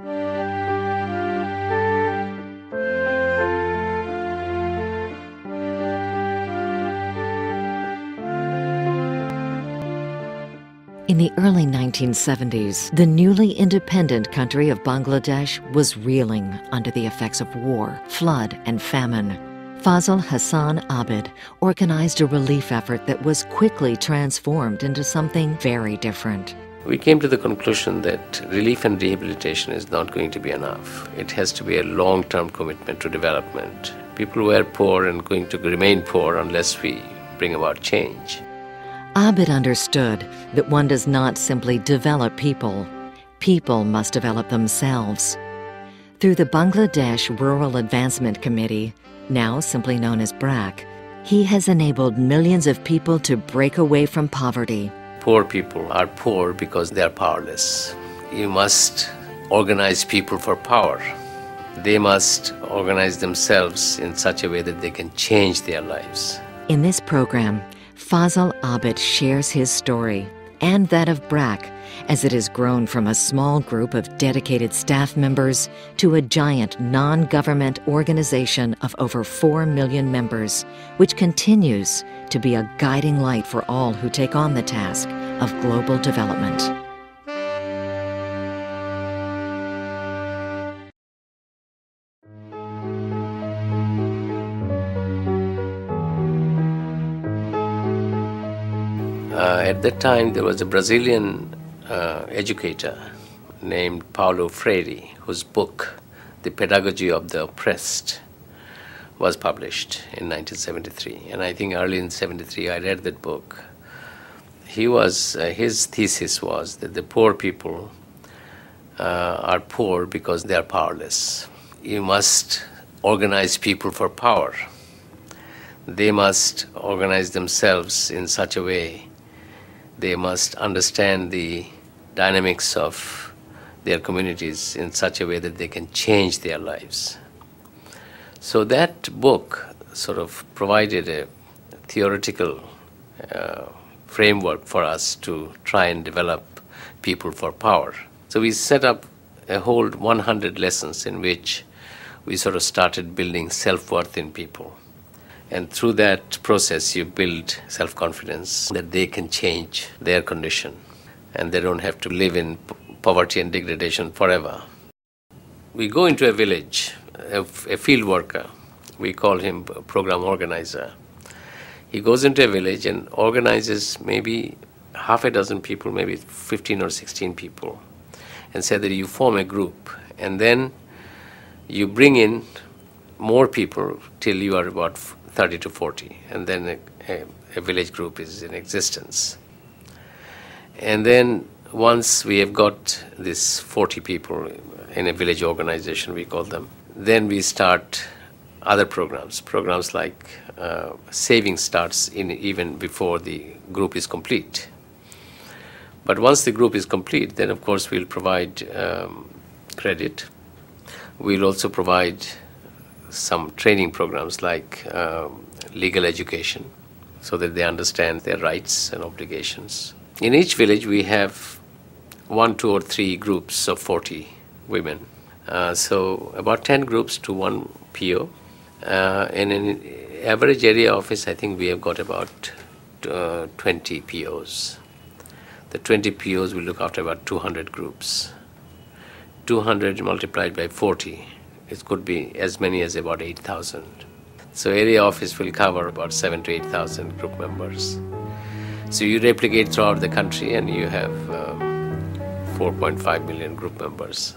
In the early 1970s, the newly independent country of Bangladesh was reeling under the effects of war, flood, and famine. Fazle Abed organized a relief effort that was quickly transformed into something very different. We came to the conclusion that relief and rehabilitation is not going to be enough. It has to be a long-term commitment to development. People were poor and going to remain poor unless we bring about change. Abed understood that one does not simply develop people. People must develop themselves. Through the Bangladesh Rural Advancement Committee, now simply known as BRAC, he has enabled millions of people to break away from poverty. Poor people are poor because they are powerless. You must organize people for power. They must organize themselves in such a way that they can change their lives. In this program, Fazle Abed shares his story and that of BRAC as it has grown from a small group of dedicated staff members to a giant non-government organization of over 4 million members, which continues to be a guiding light for all who take on the task of global development. At that time, there was a Brazilian educator named Paulo Freire, whose book, The Pedagogy of the Oppressed, was published in 1973. And I think early in 73, I read that book. His thesis was that the poor people are poor because they are powerless. You must organize people for power. They must organize themselves in such a way. They must understand the dynamics of their communities in such a way that they can change their lives. So that book sort of provided a theoretical framework for us to try and develop people for power. So we set up a whole 100 lessons in which we sort of started building self-worth in people. And through that process, you build self-confidence that they can change their condition and they don't have to live in poverty and degradation forever. We go into a village, a field worker, we call him a program organizer. He goes into a village and organizes maybe half a dozen people, maybe 15 or 16 people, and say that you form a group and then you bring in more people till you are about 30 to 40, and then a village group is in existence. And then once we have got this 40 people in a village organization, we call them, then we start other programs like saving starts even before the group is complete. But once the group is complete, then of course we'll provide credit. We'll also provide some training programs like legal education so that they understand their rights and obligations. In each village we have 1, 2 or 3 groups of 40 women. So about 10 groups to 1 PO. In an average area office, I think we have got about 20 POs. The 20 POs will look after about 200 groups. 200 multiplied by 40. It could be as many as about 8,000. So area office will cover about 7,000 to 8,000 group members. So you replicate throughout the country and you have 4.5 million group members.